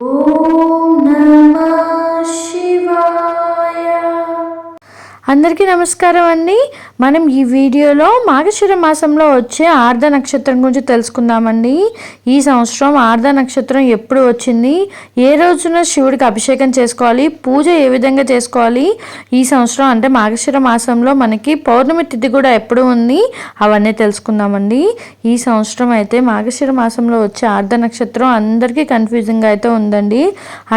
ఓం నమః శివాయ. అందరికీ నమస్కారం అండి. మనం ఈ వీడియోలో మార్గశిర మాసంలో వచ్చే ఆర్ధ నక్షత్రం గురించి తెలుసుకుందామండి. ఈ సంవత్సరం ఆర్ధ నక్షత్రం ఎప్పుడు వచ్చింది, ఏ రోజున శివుడికి అభిషేకం చేసుకోవాలి, పూజ ఏ విధంగా చేసుకోవాలి, ఈ సంవత్సరం అంటే మార్గశిర మాసంలో మనకి పౌర్ణమి తిథి కూడా ఎప్పుడు ఉంది, అవన్నీ తెలుసుకుందామండి. ఈ సంవత్సరం అయితే మార్గశిర మాసంలో వచ్చే ఆర్ధ నక్షత్రం అందరికీ కన్ఫ్యూజింగ్గా అయితే ఉందండి.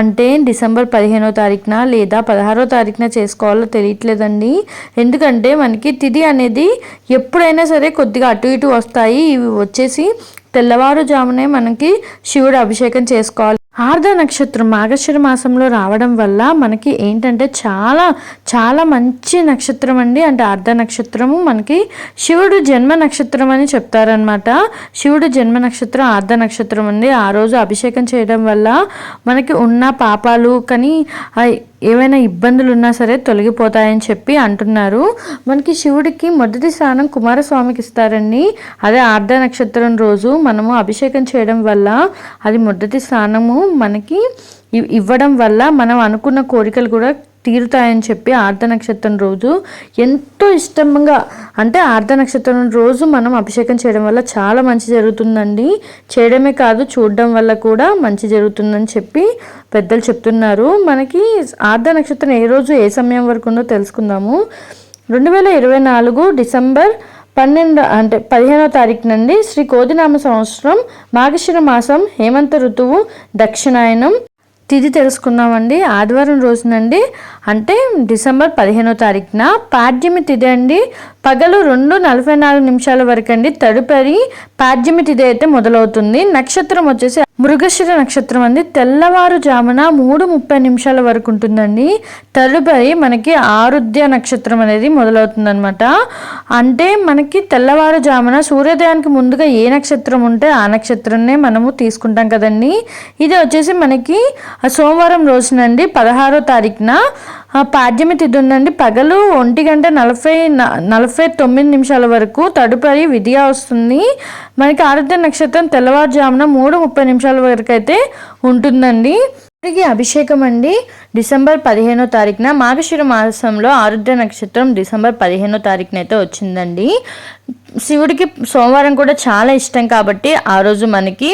అంటే డిసెంబర్ 15వ తారీఖున లేదా 16వ తారీఖున చేసుకోవాలో తెలియట్లేదండి. ఎందుకంటే మనకి తిథి అనేది ఎప్పుడైనా సరే కొద్దిగా అటు ఇటు వస్తాయి. ఇవి వచ్చేసి తెల్లవారుజామునే మనకి శివుడు అభిషేకం చేసుకోవాలి. ఆర్ధ నక్షత్రం మార్గశిర మాసంలో రావడం వల్ల మనకి ఏంటంటే చాలా చాలా మంచి నక్షత్రం అండి. అంటే ఆర్ధ నక్షత్రము మనకి శివుడు జన్మ నక్షత్రం అని చెప్తారనమాట. శివుడు జన్మ నక్షత్రం ఆర్ధ నక్షత్రం అండి. ఆ రోజు అభిషేకం చేయడం వల్ల మనకి ఉన్న పాపాలు కానీ ఏవైనా ఇబ్బందులు ఉన్నా సరే తొలగిపోతాయని చెప్పి అంటున్నారు. మనకి శివుడికి మొదటి స్థానం కుమారస్వామికి ఇస్తారండి. అదే ఆర్ధ నక్షత్రం రోజు మనము అభిషేకం చేయడం వల్ల అది మొదటి స్థానము మనకి ఇవ్వడం వల్ల మనం అనుకున్న కోరికలు కూడా తీరుతాయని చెప్పి ఆర్ధ నక్షత్రం రోజు ఎంతో ఇష్టంగా, అంటే ఆర్ధ నక్షత్రం రోజు మనం అభిషేకం చేయడం వల్ల చాలా మంచి జరుగుతుందండి. చేయడమే కాదు, చూడడం వల్ల కూడా మంచి జరుగుతుందని చెప్పి పెద్దలు చెప్తున్నారు. మనకి ఆర్ధ నక్షత్రం ఏ రోజు ఏ సమయం వరకు ఉందో తెలుసుకుందాము. 2024 డిసెంబర్ 15వ తారీఖు నుండి శ్రీ కోదినామ సంవత్సరం మార్గశిర మాసం హేమంత ఋతువు దక్షిణాయనం తిథి తెలుసుకుందామండి. ఆదివారం రోజునండి, అంటే డిసెంబర్ 15వ తారీఖున పాడ్యమి తిథి అండి. పగలు 2:44 వరకు అండి. తదుపరి పాడ్యమి తిథి అయితే మొదలవుతుంది. నక్షత్రం వచ్చేసి మృగశిర నక్షత్రం అండి. తెల్లవారుజామున 3:30 వరకు ఉంటుందండి. తదుపరి మనకి ఆరుద్య నక్షత్రం అనేది మొదలవుతుంది అనమాట. అంటే మనకి తెల్లవారుజామున సూర్యోదయానికి ముందుగా ఏ నక్షత్రం ఉంటే ఆ నక్షత్రాన్నే మనము తీసుకుంటాం కదండి. ఇది వచ్చేసి మనకి సోమవారం రోజునండి 16వ తారీఖున పాడ్యమి తిథి ఉందండి. పగలు 1:49 వరకు. తదుపరి విద్య వస్తుంది. మనకి ఆరుద్ర నక్షత్రం తెల్లవారుజామున 3:30 వరకు అయితే ఉంటుందండి. శివుడికి అభిషేకం అండి డిసెంబర్ 15వ తారీఖున. మార్గశిర మాసంలో ఆరుద్ర నక్షత్రం డిసెంబర్ 15వ తారీఖున అయితే వచ్చిందండి. శివుడికి సోమవారం కూడా చాలా ఇష్టం కాబట్టి ఆ రోజు మనకి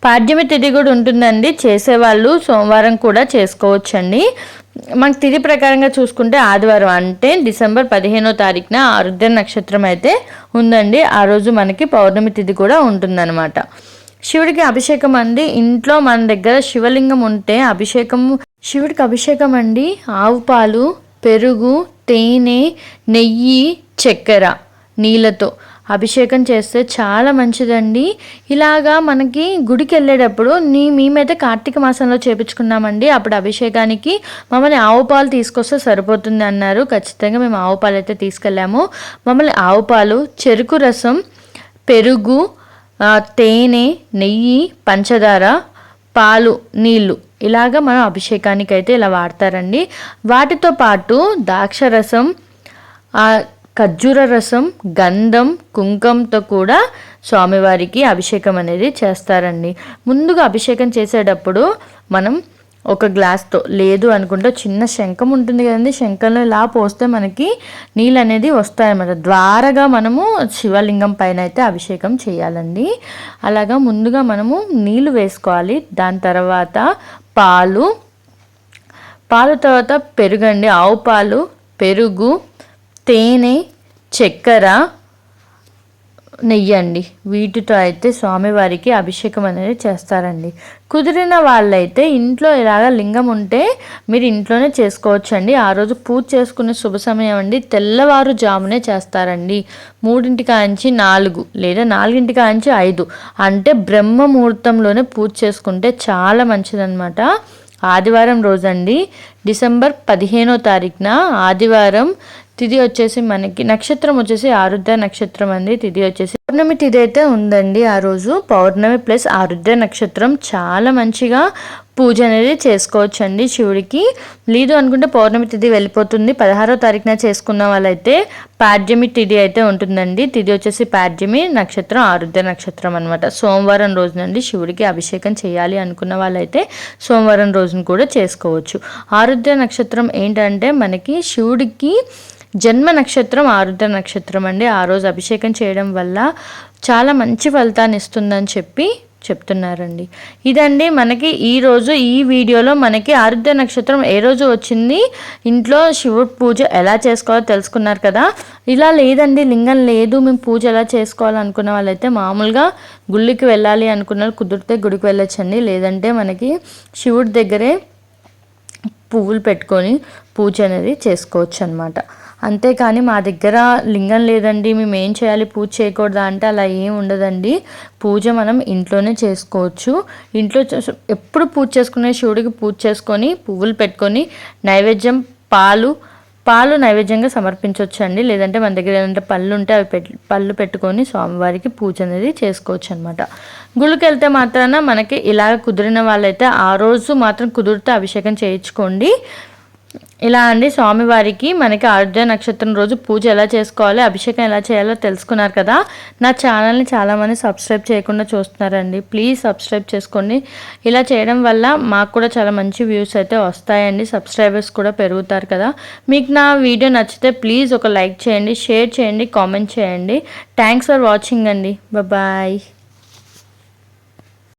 పాడ్యమి తిథి కూడా ఉంటుందండి. చేసేవాళ్ళు సోమవారం కూడా చేసుకోవచ్చండి. మనకి తిథి ప్రకారంగా చూసుకుంటే ఆదివారం అంటే డిసెంబర్ 15వ తారీఖున ఆరుద్ర నక్షత్రం అయితే ఉందండి. ఆ రోజు మనకి పౌర్ణమి తిథి కూడా ఉంటుందన్నమాట. శివుడికి అభిషేకం అండి. ఇంట్లో మన దగ్గర శివలింగం ఉంటే శివుడికి అభిషేకం అండి. ఆవు పాలు, పెరుగు, తేనె, నెయ్యి, చక్కెర, నీళ్ళతో అభిషేకం చేస్తే చాలా మంచిదండి. ఇలాగా మనకి గుడికి వెళ్ళేటప్పుడు మేమైతే కార్తీక మాసంలో చేపించుకున్నామండి. అప్పుడు అభిషేకానికి మమ్మల్ని ఆవు పాలు తీసుకొస్తే సరిపోతుంది అన్నారు. ఖచ్చితంగా మేము ఆవు పాలు అయితే తీసుకెళ్ళాము. మమ్మల్ని ఆవు పాలు, చెరుకు రసం, పెరుగు, తేనె, నెయ్యి, పంచదార, పాలు, నీళ్ళు ఇలాగా మనం అభిషేకానికి అయితే ఇలా వాడతారండి. వాటితో పాటు ద్రాక్షరసం, ఖర్జూర రసం, గంధం, కుంకంతో కూడా స్వామివారికి అభిషేకం అనేది చేస్తారండి. ముందుగా అభిషేకం చేసేటప్పుడు మనం ఒక గ్లాస్తో, లేదు అనుకుంటే చిన్న శంఖం ఉంటుంది కదండి, శంఖంలో ఇలా పోస్తే మనకి నీళ్ళు అనేది వస్తాయన్నమాట. ద్వారగా మనము శివలింగం పైన అయితే అభిషేకం చేయాలండి. అలాగా ముందుగా మనము నీళ్ళు వేసుకోవాలి. దాని తర్వాత పాలు తర్వాత పెరుగండి. ఆవు పాలు, పెరుగు, తేనె, చక్కెర, నెయ్యి అండి. వీటితో అయితే స్వామివారికి అభిషేకం అనేది చేస్తారండి. కుదిరిన వాళ్ళైతే ఇంట్లో ఇలాగ లింగం ఉంటే మీరు ఇంట్లోనే చేసుకోవచ్చండి. ఆ రోజు పూజ చేసుకునే శుభ సమయం అండి తెల్లవారుజామునే చేస్తారండి. 3:00-4 లేదా 4:00-5 అంటే బ్రహ్మ ముహూర్తంలోనే పూజ చేసుకుంటే చాలా మంచిదన్నమాట. ఆదివారం రోజండి డిసెంబర్ 15వ తారీఖున ఆదివారం. తిథి వచ్చేసి మనకి నక్షత్రం వచ్చేసి ఆరుద్ర నక్షత్రం అండి. తిథి వచ్చేసి పౌర్ణమి తిథి అయితే ఉందండి. ఆ రోజు పౌర్ణమి ప్లస్ ఆరుద్ర నక్షత్రం చాలా మంచిగా పూజ అనేది చేసుకోవచ్చండి శివుడికి. లేదు అనుకుంటే పౌర్ణమి తిథి వెళ్ళిపోతుంది, 16వ తారీఖున చేసుకున్న వాళ్ళైతే పాడ్యమి తిథి అయితే ఉంటుందండి. తిథి వచ్చేసి పాడ్యమి, నక్షత్రం ఆరుద్ర నక్షత్రం అనమాట. సోమవారం రోజునండి శివుడికి అభిషేకం చేయాలి అనుకున్న వాళ్ళైతే సోమవారం రోజున కూడా చేసుకోవచ్చు. ఆరుద్ర నక్షత్రం ఏంటంటే మనకి శివుడికి జన్మ నక్షత్రం ఆరుద్ర నక్షత్రం అండి. ఆ రోజు అభిషేకం చేయడం వల్ల చాలా మంచి ఫలితాన్ని ఇస్తుందని చెప్తున్నారండి. ఇదండి మనకి ఈరోజు ఈ వీడియోలో మనకి ఆరుద్ర నక్షత్రం ఏ రోజు వచ్చింది, ఇంట్లో శివుడు పూజ ఎలా చేసుకోవాలో తెలుసుకున్నారు కదా. ఇలా లేదండి లింగం లేదు మేము పూజ ఎలా చేసుకోవాలనుకున్న వాళ్ళైతే మామూలుగా గుళ్ళకి వెళ్ళాలి అనుకున్న కుదిరితే గుడికి వెళ్ళొచ్చండి. లేదంటే మనకి శివుడి దగ్గరే పువ్వులు పెట్టుకొని పూజ అనేది చేసుకోవచ్చు అనమాట. అంతేకాని మా దగ్గర లింగం లేదండి మేము ఏం చేయాలి పూజ చేయకూడదా అంటే అలా ఏం ఉండదండి. పూజ మనం ఇంట్లోనే చేసుకోవచ్చు. ఇంట్లో ఎప్పుడు పూజ చేసుకునే శివుడికి పూజ చేసుకొని పువ్వులు పెట్టుకొని నైవేద్యం పాలు నైవేద్యంగా సమర్పించవచ్చు అండి. లేదంటే మన దగ్గర ఏదంటే పళ్ళు ఉంటే అవి పళ్ళు పెట్టుకొని స్వామివారికి పూజ అనేది చేసుకోవచ్చు అనమాట. గుళ్ళకి వెళ్తే మాత్రాన మనకి ఇలాగ కుదిరిన వాళ్ళైతే ఆ రోజు మాత్రం కుదిరితే అభిషేకం చేయించుకోండి. ఇలా అండి స్వామివారికి మనకి ఆరుద్ర నక్షత్రం రోజు పూజ ఎలా చేసుకోవాలి, అభిషేకం ఎలా చేయాలో తెలుసుకున్నారు కదా. నా ఛానల్ని చాలామంది సబ్స్క్రైబ్ చేయకుండా చూస్తున్నారండి, ప్లీజ్ సబ్స్క్రైబ్ చేసుకోండి. ఇలా చేయడం వల్ల మాకు కూడా చాలా మంచి వ్యూస్ అయితే వస్తాయండి, సబ్స్క్రైబర్స్ కూడా పెరుగుతారు కదా. మీకు నా వీడియో నచ్చితే ప్లీజ్ ఒక లైక్ చేయండి, షేర్ చేయండి, కామెంట్ చేయండి. థ్యాంక్స్ ఫర్ వాచింగ్ అండి. బాయ్.